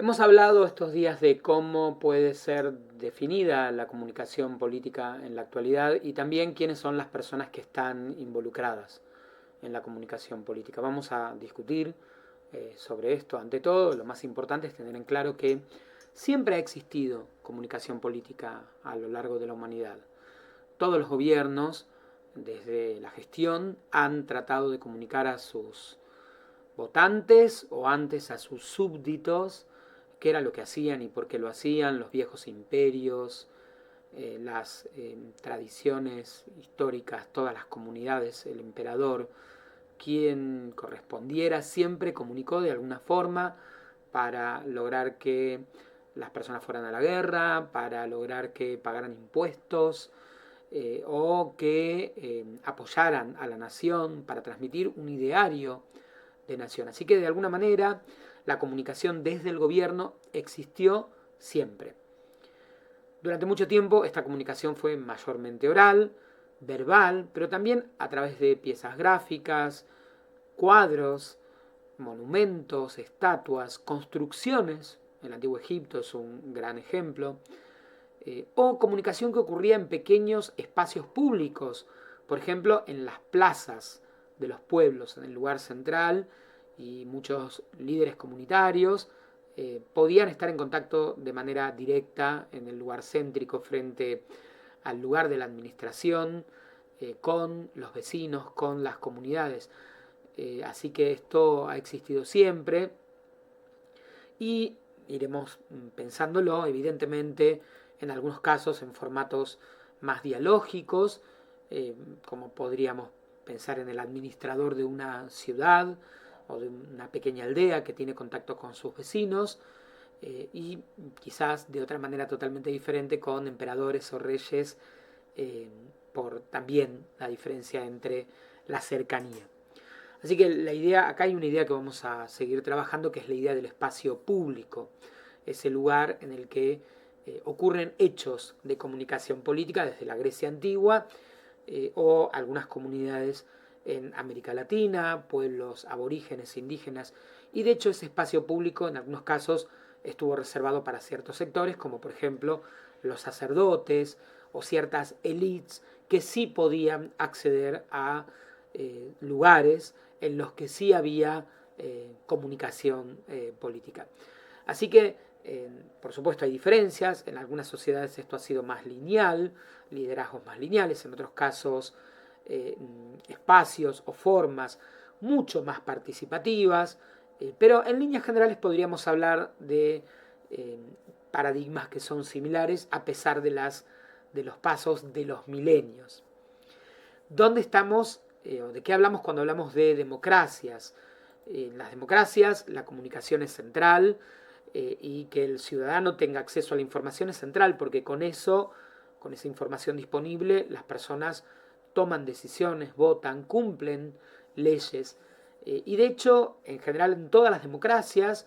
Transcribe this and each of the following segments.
Hemos hablado estos días de cómo puede ser definida la comunicación política en la actualidad y también quiénes son las personas que están involucradas en la comunicación política. Vamos a discutir sobre esto. Ante todo, lo más importante es tener en claro que siempre ha existido comunicación política a lo largo de la humanidad. Todos los gobiernos, desde la gestión, han tratado de comunicar a sus votantes o antes a sus súbditos qué era lo que hacían y por qué lo hacían, los viejos imperios, las tradiciones históricas, todas las comunidades, el emperador, quien correspondiera, siempre comunicó de alguna forma para lograr que las personas fueran a la guerra, para lograr que pagaran impuestos o que apoyaran a la nación, para transmitir un ideario de nación. Así que de alguna manera la comunicación desde el gobierno existió siempre. Durante mucho tiempo esta comunicación fue mayormente oral, verbal, pero también a través de piezas gráficas, cuadros, monumentos, estatuas, construcciones. El antiguo Egipto es un gran ejemplo. O comunicación que ocurría en pequeños espacios públicos, por ejemplo, en las plazas de los pueblos, en el lugar central, y muchos líderes comunitarios podían estar en contacto de manera directa en el lugar céntrico frente al lugar de la administración, con los vecinos, con las comunidades. Así que esto ha existido siempre y iremos pensándolo, evidentemente, en algunos casos en formatos más dialógicos, como podríamos pensar en el administrador de una ciudad o de una pequeña aldea que tiene contacto con sus vecinos, y quizás de otra manera totalmente diferente con emperadores o reyes, por también la diferencia entre la cercanía. Así que la idea, acá hay una idea que vamos a seguir trabajando, que es la idea del espacio público, ese lugar en el que ocurren hechos de comunicación política desde la Grecia antigua, o algunas comunidades en América Latina, pueblos aborígenes, indígenas, y de hecho ese espacio público en algunos casos estuvo reservado para ciertos sectores, como por ejemplo los sacerdotes o ciertas élites que sí podían acceder a lugares en los que sí había comunicación política. Así que, por supuesto, hay diferencias. En algunas sociedades esto ha sido más lineal, liderazgos más lineales, en otros casos espacios o formas mucho más participativas, pero en líneas generales podríamos hablar de eh, paradigmas que son similares a pesar de los pasos de los milenios. ¿Dónde estamos o de qué hablamos cuando hablamos de democracias? En las democracias la comunicación es central, y que el ciudadano tenga acceso a la información es central, porque con eso, con esa información disponible, las personas toman decisiones, votan, cumplen leyes. Y de hecho, en general en todas las democracias,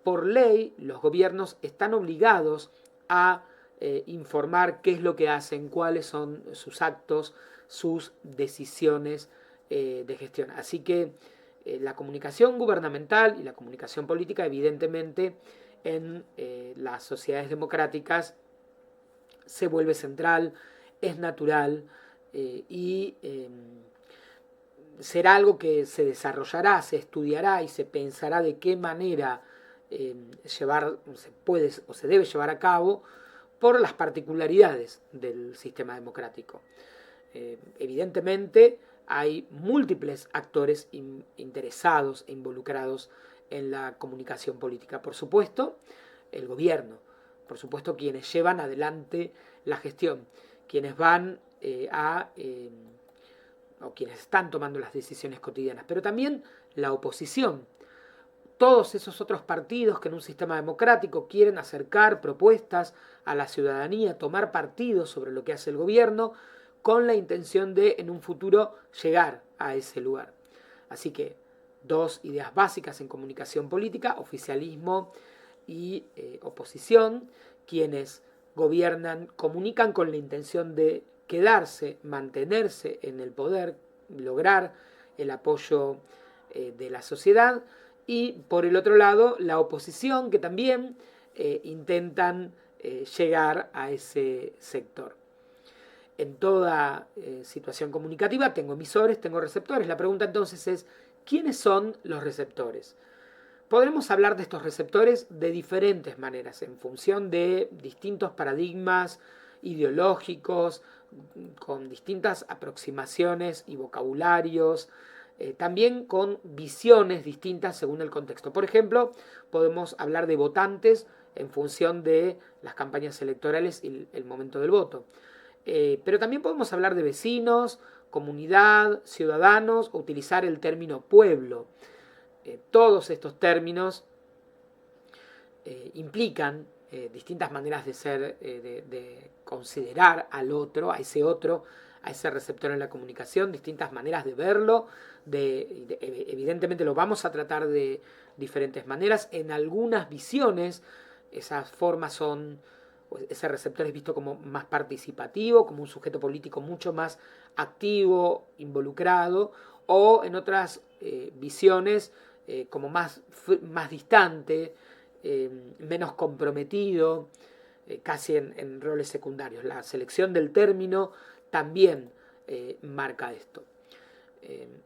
por ley, los gobiernos están obligados a informar qué es lo que hacen, cuáles son sus actos, sus decisiones de gestión. Así que la comunicación gubernamental y la comunicación política, evidentemente, en las sociedades democráticas se vuelve central, es natural, y será algo que se desarrollará, se estudiará y se pensará de qué manera se puede o se debe llevar a cabo por las particularidades del sistema democrático. Evidentemente hay múltiples actores interesados e involucrados en la comunicación política. Por supuesto, el gobierno, por supuesto quienes llevan adelante la gestión, quienes van o quienes están tomando las decisiones cotidianas, pero también la oposición, todos esos otros partidos que en un sistema democrático quieren acercar propuestas a la ciudadanía, tomar partido sobre lo que hace el gobierno, con la intención de en un futuro llegar a ese lugar. Así que dos ideas básicas en comunicación política: oficialismo y oposición. Quienes gobiernan comunican con la intención de quedarse, mantenerse en el poder, lograr el apoyo de la sociedad, y por el otro lado la oposición, que también intentan llegar a ese sector. En toda situación comunicativa tengo emisores, tengo receptores. La pregunta entonces es, ¿quiénes son los receptores? Podremos hablar de estos receptores de diferentes maneras, en función de distintos paradigmas ideológicos, con distintas aproximaciones y vocabularios, también con visiones distintas según el contexto. Por ejemplo, podemos hablar de votantes en función de las campañas electorales y el momento del voto. Pero también podemos hablar de vecinos, comunidad, ciudadanos, o utilizar el término pueblo. Todos estos términos implican distintas maneras de ser, de considerar al otro, a ese receptor en la comunicación, distintas maneras de verlo, evidentemente lo vamos a tratar de diferentes maneras. En algunas visiones esas formas son, ese receptor es visto como más participativo, como un sujeto político mucho más activo, involucrado, o en otras visiones como más distante, menos comprometido, casi en roles secundarios. La selección del término también marca esto.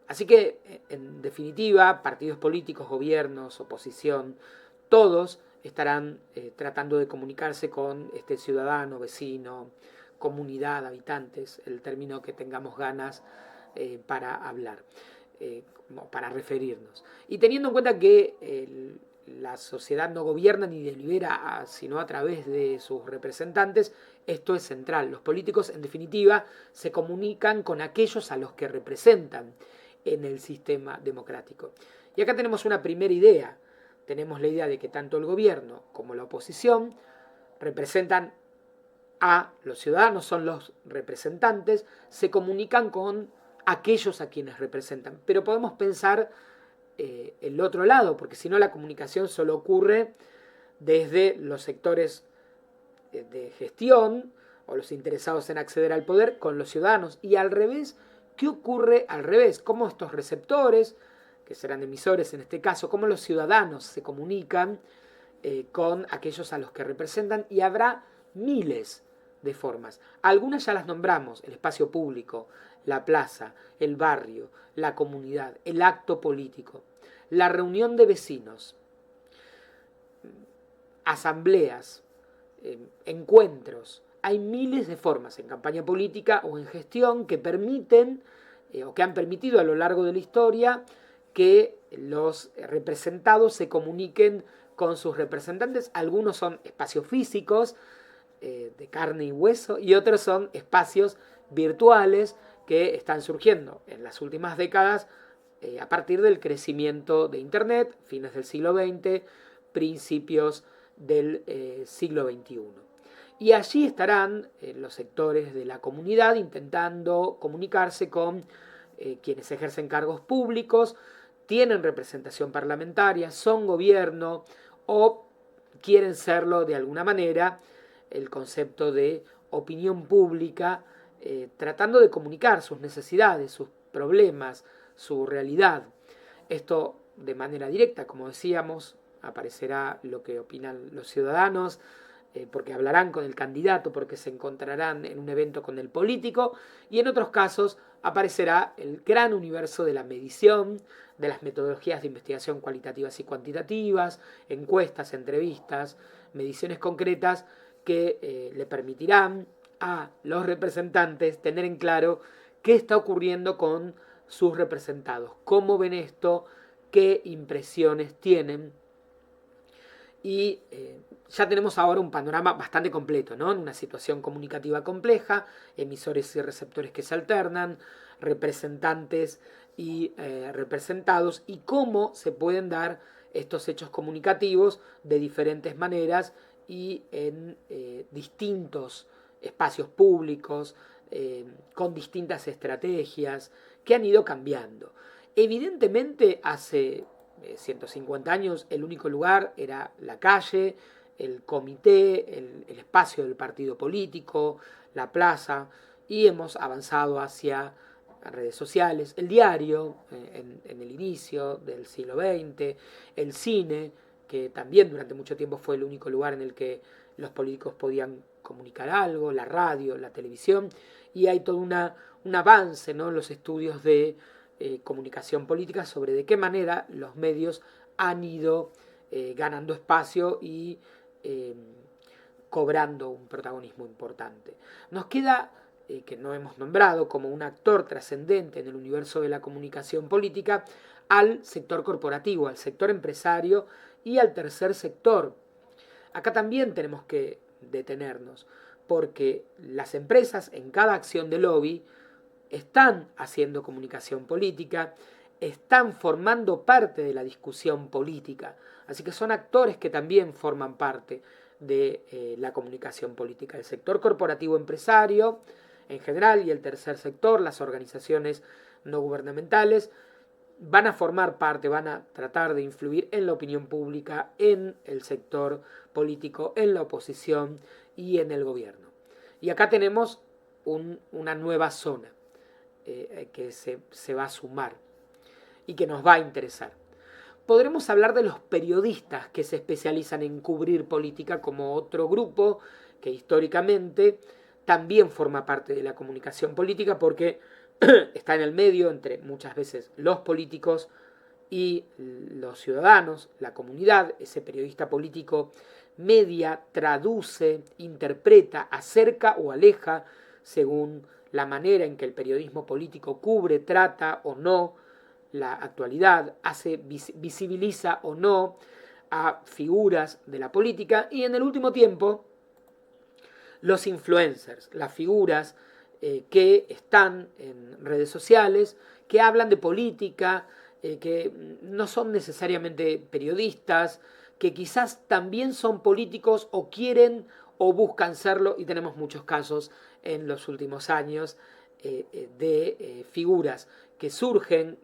Así que, en definitiva, partidos políticos, gobiernos, oposición, todos estarán tratando de comunicarse con este ciudadano, vecino, comunidad, habitantes, el término que tengamos ganas para hablar, para referirnos. Y teniendo en cuenta que la sociedad no gobierna ni delibera sino a través de sus representantes, esto es central. Los políticos, en definitiva, se comunican con aquellos a los que representan en el sistema democrático. Y acá tenemos una primera idea. Tenemos la idea de que tanto el gobierno como la oposición representan a los ciudadanos, son los representantes, se comunican con aquellos a quienes representan. Pero podemos pensar el otro lado, porque si no la comunicación solo ocurre desde los sectores de gestión o los interesados en acceder al poder con los ciudadanos. Y al revés, ¿qué ocurre al revés? ¿Cómo estos receptores, que serán emisores en este caso, cómo los ciudadanos se comunican con aquellos a los que representan? Y habrá miles de formas. Algunas ya las nombramos: el espacio público, la plaza, el barrio, la comunidad, el acto político, la reunión de vecinos, asambleas, encuentros. Hay miles de formas en campaña política o en gestión que permiten o que han permitido a lo largo de la historia que los representados se comuniquen con sus representantes. Algunos son espacios físicos de carne y hueso, y otros son espacios virtuales que están surgiendo en las últimas décadas a partir del crecimiento de Internet, fines del siglo XX, principios del siglo XXI. Y allí estarán los sectores de la comunidad intentando comunicarse con quienes ejercen cargos públicos, tienen representación parlamentaria, son gobierno o quieren serlo de alguna manera. El concepto de opinión pública, tratando de comunicar sus necesidades, sus problemas, su realidad. Esto de manera directa, como decíamos, aparecerá lo que opinan los ciudadanos, porque hablarán con el candidato, porque se encontrarán en un evento con el político, y en otros casos aparecerá el gran universo de la medición, de las metodologías de investigación cualitativas y cuantitativas, encuestas, entrevistas, mediciones concretas que le permitirán a los representantes tener en claro qué está ocurriendo con sus representados, cómo ven esto, qué impresiones tienen. Y ya tenemos ahora un panorama bastante completo, ¿no? En una situación comunicativa compleja, emisores y receptores que se alternan, representantes y representados, y cómo se pueden dar estos hechos comunicativos de diferentes maneras y en distintos espacios públicos, con distintas estrategias que han ido cambiando. Evidentemente, hace 150 años el único lugar era la calle, el comité, el espacio del partido político, la plaza, y hemos avanzado hacia redes sociales, el diario en el inicio del siglo XX, el cine, que también durante mucho tiempo fue el único lugar en el que los políticos podían comunicar algo, la radio, la televisión, y hay todo un avance, ¿no?, en los estudios de comunicación política sobre de qué manera los medios han ido ganando espacio y cobrando un protagonismo importante. Nos queda, que no hemos nombrado como un actor trascendente en el universo de la comunicación política, al sector corporativo, al sector empresario y al tercer sector. Acá también tenemos que detenernos, porque las empresas en cada acción de lobby están haciendo comunicación política, están formando parte de la discusión política. Así que son actores que también forman parte de la comunicación política. El sector corporativo empresario en general y el tercer sector, las organizaciones no gubernamentales, van a formar parte, van a tratar de influir en la opinión pública, en el sector político, en la oposición y en el gobierno. Y acá tenemos una nueva zona que se va a sumar y que nos va a interesar. Podremos hablar de los periodistas que se especializan en cubrir política como otro grupo que históricamente también forma parte de la comunicación política porque está en el medio entre muchas veces los políticos y los ciudadanos, la comunidad. Ese periodista político media, traduce, interpreta, acerca o aleja según la manera en que el periodismo político cubre, trata o no la actualidad, visibiliza o no a figuras de la política. Y en el último tiempo, los influencers, las figuras que están en redes sociales, que hablan de política, que no son necesariamente periodistas, que quizás también son políticos o quieren o buscan serlo, y tenemos muchos casos en los últimos años de figuras que surgen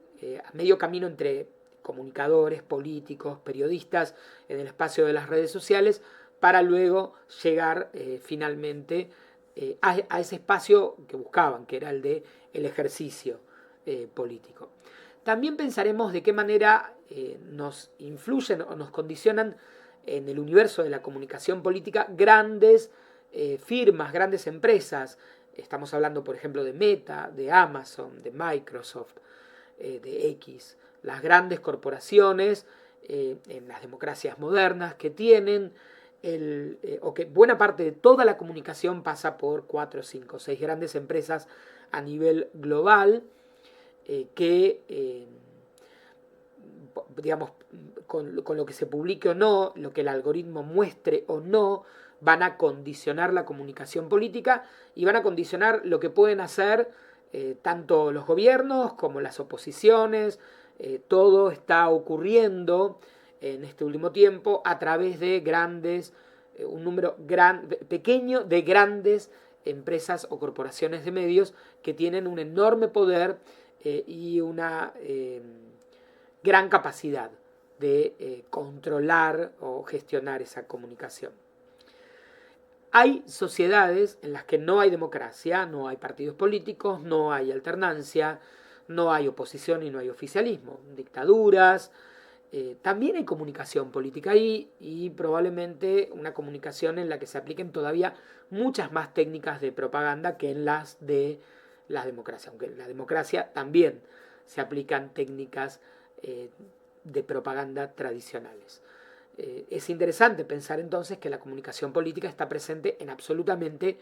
a medio camino entre comunicadores, políticos, periodistas en el espacio de las redes sociales, para luego llegar finalmente a ese espacio que buscaban, que era el de el ejercicio político. También pensaremos de qué manera nos influyen o nos condicionan en el universo de la comunicación política grandes firmas, grandes empresas. Estamos hablando, por ejemplo, de Meta, de Amazon, de Microsoft, de X, las grandes corporaciones en las democracias modernas que tienen o que buena parte de toda la comunicación pasa por 4, 5, 6 grandes empresas a nivel global que, digamos, con lo que se publique o no, lo que el algoritmo muestre o no, van a condicionar la comunicación política y van a condicionar lo que pueden hacer tanto los gobiernos como las oposiciones. Todo está ocurriendo en este último tiempo a través de un número pequeño de grandes empresas o corporaciones de medios que tienen un enorme poder y una gran capacidad de controlar o gestionar esa comunicación. Hay sociedades en las que no hay democracia, no hay partidos políticos, no hay alternancia, no hay oposición y no hay oficialismo. Dictaduras, también hay comunicación política ahí y probablemente una comunicación en la que se apliquen todavía muchas más técnicas de propaganda que en las de la democracia, aunque en la democracia también se aplican técnicas de propaganda tradicionales. Es interesante pensar entonces que la comunicación política está presente en absolutamente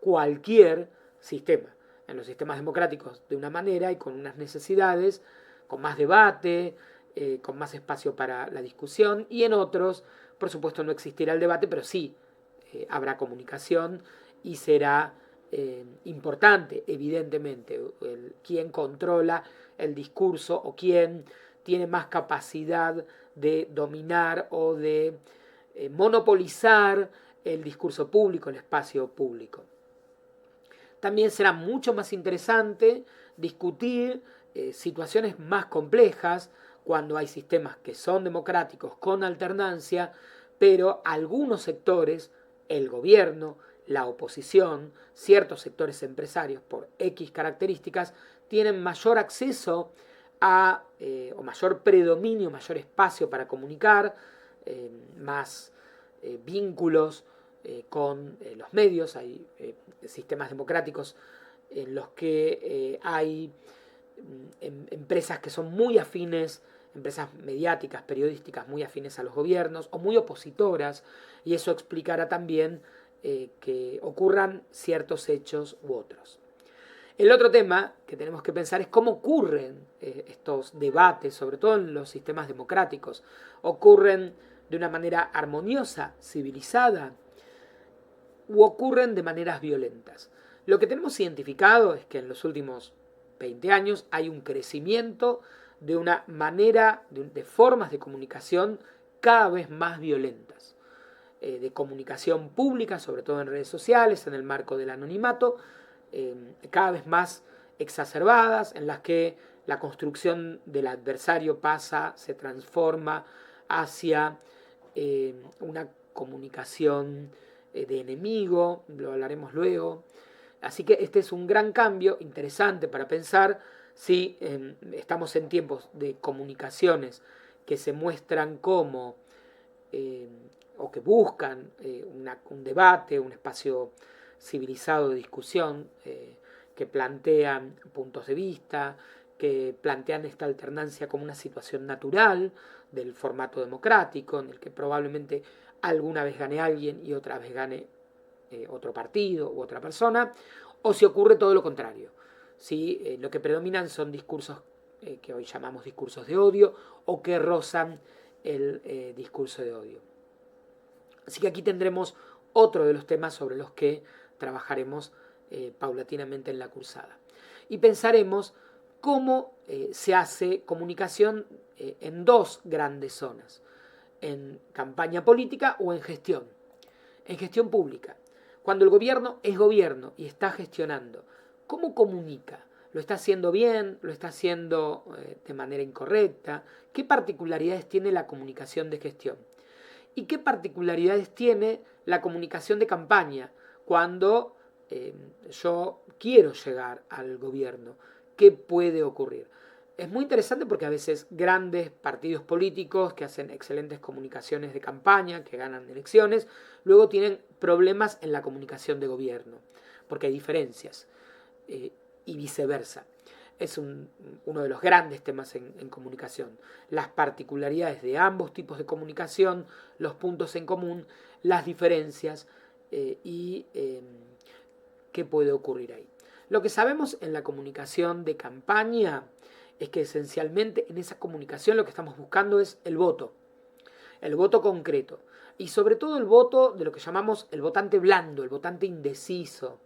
cualquier sistema. En los sistemas democráticos de una manera y con unas necesidades, con más debate, con más espacio para la discusión, y en otros, por supuesto, no existirá el debate, pero sí habrá comunicación y será importante, evidentemente, quién controla el discurso o quién tiene más capacidad de dominar o de monopolizar el discurso público, el espacio público. También será mucho más interesante discutir situaciones más complejas cuando hay sistemas que son democráticos con alternancia, pero algunos sectores, el gobierno, la oposición, ciertos sectores empresarios por X características, tienen mayor acceso a, o mayor predominio, mayor espacio para comunicar, más vínculos con los medios. Hay sistemas democráticos en los que hay empresas que son muy afines, empresas mediáticas, periodísticas muy afines a los gobiernos o muy opositoras, y eso explicará también que ocurran ciertos hechos u otros. El otro tema que tenemos que pensar es cómo ocurren estos debates, sobre todo en los sistemas democráticos. ¿Ocurren de una manera armoniosa, civilizada, u ocurren de maneras violentas? Lo que tenemos identificado es que en los últimos 20 años hay un crecimiento de una manera, de formas de comunicación cada vez más violentas, de comunicación pública, sobre todo en redes sociales, en el marco del anonimato, cada vez más exacerbadas, en las que la construcción del adversario se transforma hacia una comunicación de enemigo, lo hablaremos luego. Así que este es un gran cambio interesante para pensar si estamos en tiempos de comunicaciones que se muestran como o que buscan un debate, un espacio civilizado de discusión, que plantean puntos de vista, que plantean esta alternancia como una situación natural del formato democrático, en el que probablemente alguna vez gane alguien y otra vez gane otro partido u otra persona, o si ocurre todo lo contrario, si lo que predominan son discursos que hoy llamamos discursos de odio o que rozan el discurso de odio. Así que aquí tendremos otro de los temas sobre los que trabajaremos paulatinamente en la cursada. Y pensaremos cómo se hace comunicación en dos grandes zonas, en campaña política o en gestión. En gestión pública, cuando el gobierno es gobierno y está gestionando, ¿cómo comunica? ¿Lo está haciendo bien? ¿Lo está haciendo de manera incorrecta? ¿Qué particularidades tiene la comunicación de gestión? ¿Y qué particularidades tiene la comunicación de campaña cuando yo quiero llegar al gobierno? ¿Qué puede ocurrir? Es muy interesante porque a veces grandes partidos políticos que hacen excelentes comunicaciones de campaña, que ganan elecciones, luego tienen problemas en la comunicación de gobierno, porque hay diferencias, y viceversa. Es uno de los grandes temas en comunicación. Las particularidades de ambos tipos de comunicación, los puntos en común, las diferencias y qué puede ocurrir ahí. Lo que sabemos en la comunicación de campaña es que esencialmente en esa comunicación lo que estamos buscando es el voto concreto, y sobre todo el voto de lo que llamamos el votante blando, el votante indeciso.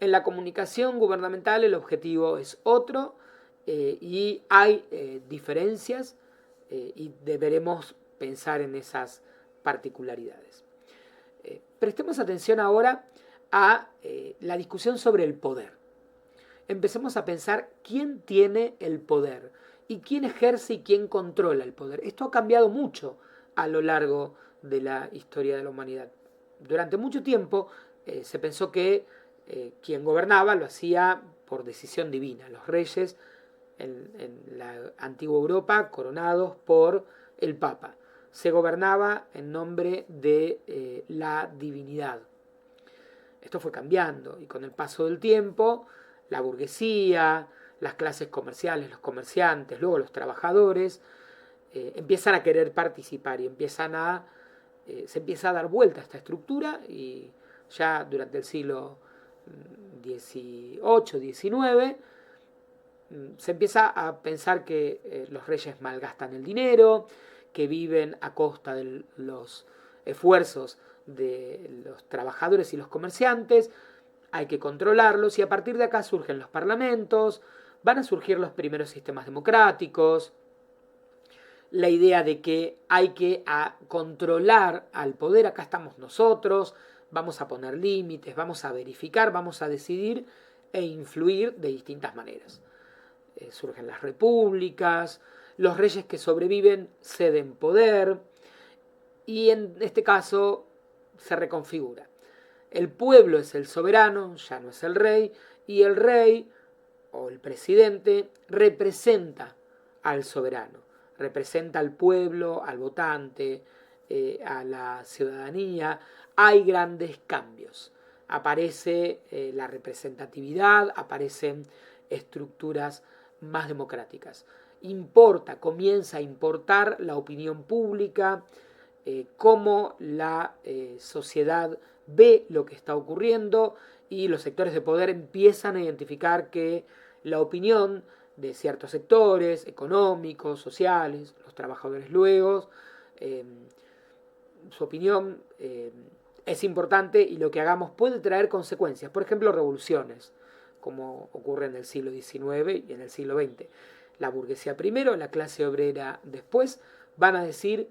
En la comunicación gubernamental el objetivo es otro, y hay diferencias, y deberemos pensar en esas particularidades. Prestemos atención ahora a la discusión sobre el poder. Empecemos a pensar quién tiene el poder y quién ejerce y quién controla el poder. Esto ha cambiado mucho a lo largo de la historia de la humanidad. Durante mucho tiempo se pensó que quien gobernaba lo hacía por decisión divina. Los reyes en la antigua Europa, coronados por el Papa. Se gobernaba en nombre de la divinidad. Esto fue cambiando y con el paso del tiempo la burguesía, las clases comerciales, los comerciantes, luego los trabajadores, empiezan a querer participar y se empieza a dar vuelta a esta estructura, y ya durante el siglo XVIII, XIX, se empieza a pensar que los reyes malgastan el dinero, que viven a costa de los esfuerzos de los trabajadores y los comerciantes. Hay que controlarlos, y a partir de acá surgen los parlamentos, van a surgir los primeros sistemas democráticos, la idea de que hay que controlar al poder. Acá estamos nosotros, vamos a poner límites, vamos a verificar, vamos a decidir e influir de distintas maneras. Surgen las repúblicas, los reyes que sobreviven ceden poder, y en este caso se reconfigura. El pueblo es el soberano, ya no es el rey, y el rey o el presidente representa al soberano, representa al pueblo, al votante, a la ciudadanía. Hay grandes cambios. Aparece la representatividad, aparecen estructuras más democráticas. Comienza a importar la opinión pública, cómo la sociedad ve lo que está ocurriendo, y los sectores de poder empiezan a identificar que la opinión de ciertos sectores económicos, sociales, los trabajadores luego, su opinión es importante, y lo que hagamos puede traer consecuencias. Por ejemplo, revoluciones, como ocurre en el siglo XIX y en el siglo XX. La burguesía primero, la clase obrera después, van a decir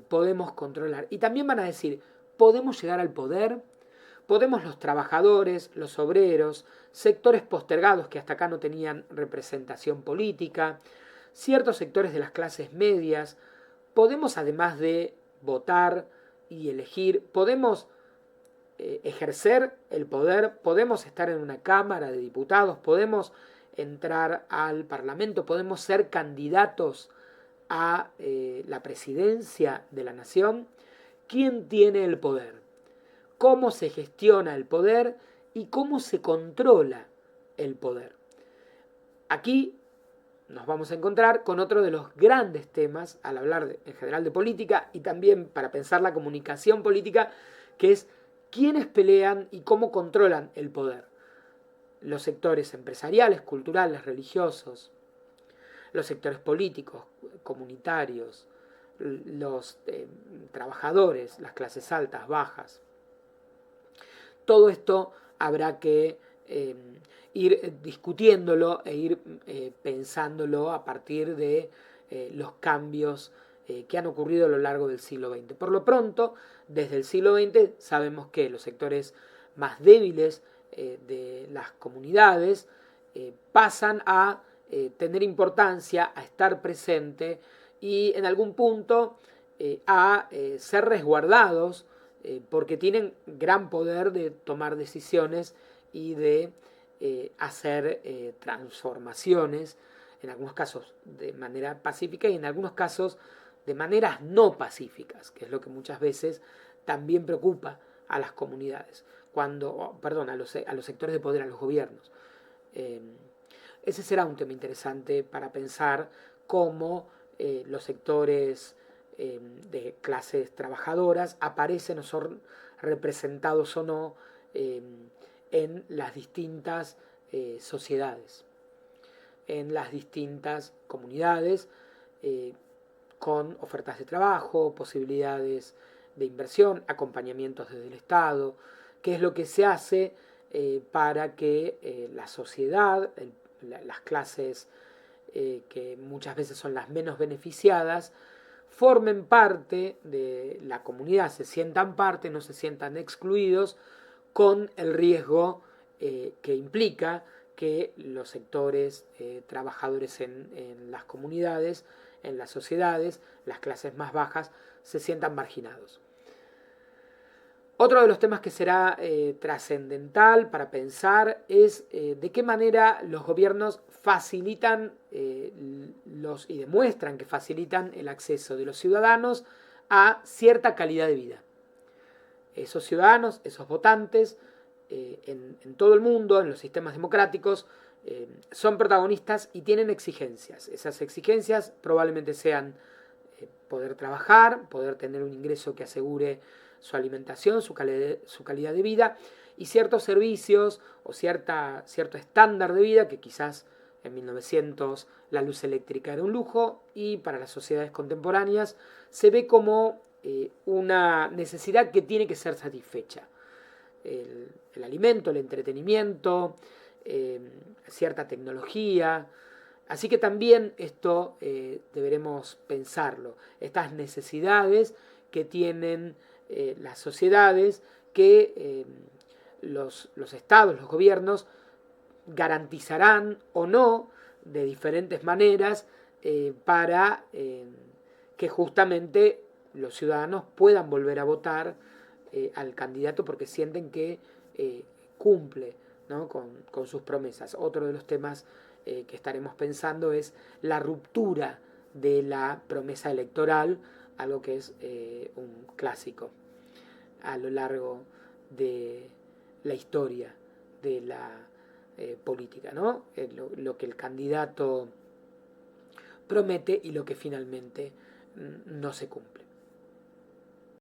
podemos controlar. Y también van a decir podemos llegar al poder, podemos los trabajadores, los obreros, sectores postergados que hasta acá no tenían representación política, ciertos sectores de las clases medias, podemos, además de votar y elegir, podemos ejercer el poder, podemos estar en una Cámara de Diputados, podemos entrar al Parlamento, podemos ser candidatos a la presidencia de la nación. ¿Quién tiene el poder? ¿Cómo se gestiona el poder y cómo se controla el poder? Aquí nos vamos a encontrar con otro de los grandes temas al hablar en general de política, y también para pensar la comunicación política, que es quiénes pelean y cómo controlan el poder. Los sectores empresariales, culturales, religiosos, los sectores políticos, comunitarios, los trabajadores, las clases altas, bajas. Todo esto habrá que ir discutiéndolo e ir pensándolo a partir de los cambios que han ocurrido a lo largo del siglo XX. Por lo pronto, desde el siglo XX sabemos que los sectores más débiles de las comunidades pasan a tener importancia, a estar presente y en algún punto a ser resguardados porque tienen gran poder de tomar decisiones y de hacer transformaciones, en algunos casos de manera pacífica y en algunos casos de maneras no pacíficas, que es lo que muchas veces también preocupa a las comunidades, a los sectores de poder, a los gobiernos. Ese será un tema interesante para pensar cómo los sectores de clases trabajadoras aparecen o son representados o no en las distintas sociedades, en las distintas comunidades, con ofertas de trabajo, posibilidades de inversión, acompañamientos desde el Estado, qué es lo que se hace para que la sociedad, las clases que muchas veces son las menos beneficiadas, formen parte de la comunidad, se sientan parte, no se sientan excluidos, con el riesgo que implica que los sectores trabajadores en las comunidades, en las sociedades, las clases más bajas, se sientan marginados. Otro de los temas que será trascendental para pensar es de qué manera los gobiernos facilitan y demuestran que facilitan el acceso de los ciudadanos a cierta calidad de vida. Esos ciudadanos, esos votantes, en todo el mundo, en los sistemas democráticos, son protagonistas y tienen exigencias. Esas exigencias probablemente sean poder trabajar, poder tener un ingreso que asegure su alimentación, su calidad de vida, y ciertos servicios o cierto estándar de vida que quizás en 1900 la luz eléctrica era un lujo y para las sociedades contemporáneas se ve como una necesidad que tiene que ser satisfecha. El alimento, el entretenimiento, cierta tecnología. Así que también esto deberemos pensarlo. Estas necesidades que tienen las sociedades, que los estados, los gobiernos, garantizarán o no de diferentes maneras para que justamente los ciudadanos puedan volver a votar al candidato porque sienten que cumple ¿no? con sus promesas. Otro de los temas que estaremos pensando es la ruptura de la promesa electoral, algo que es un clásico a lo largo de la historia de la política, ¿no? Lo que el candidato promete y lo que finalmente no se cumple.